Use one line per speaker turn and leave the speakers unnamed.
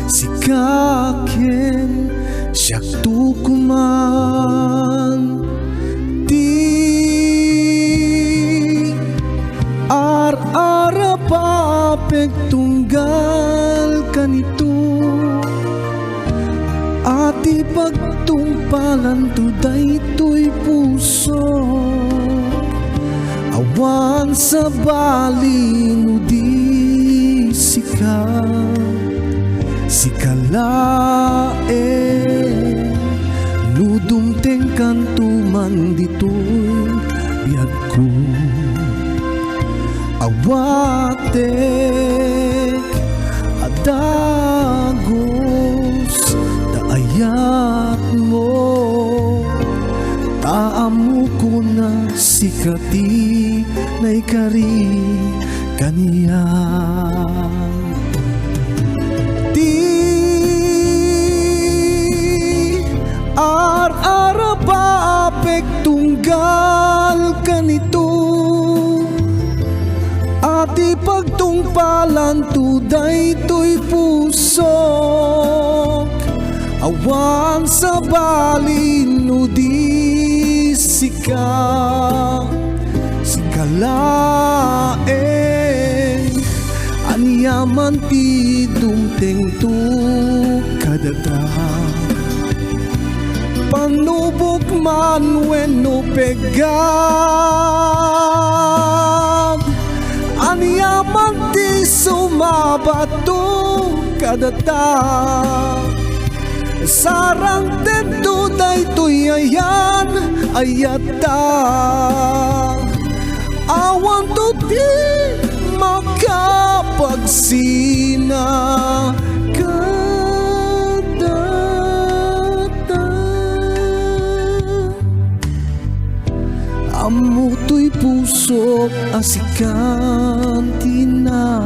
sikaken siak tukuman ti ararapaapek tunggal kanito ati pagtungpalan to daytoy pusok awan sabalin di sika laeng no dumteng kanto man ditoy biagko awatek dagus ayatmo ammokon na sikati naikari kaniak ti ararapaapek tunggal kanito ati pagtungpalan to daytoy pusok awan sabalin no di sika laeng Aniaman ti dumteng to kadata panubok man wenno pegag Aniaman ti sumabato kadata sarang dito daytoy ayan-ayat awan to ti makapagsina kadata ammo to'y pusok asikan tinay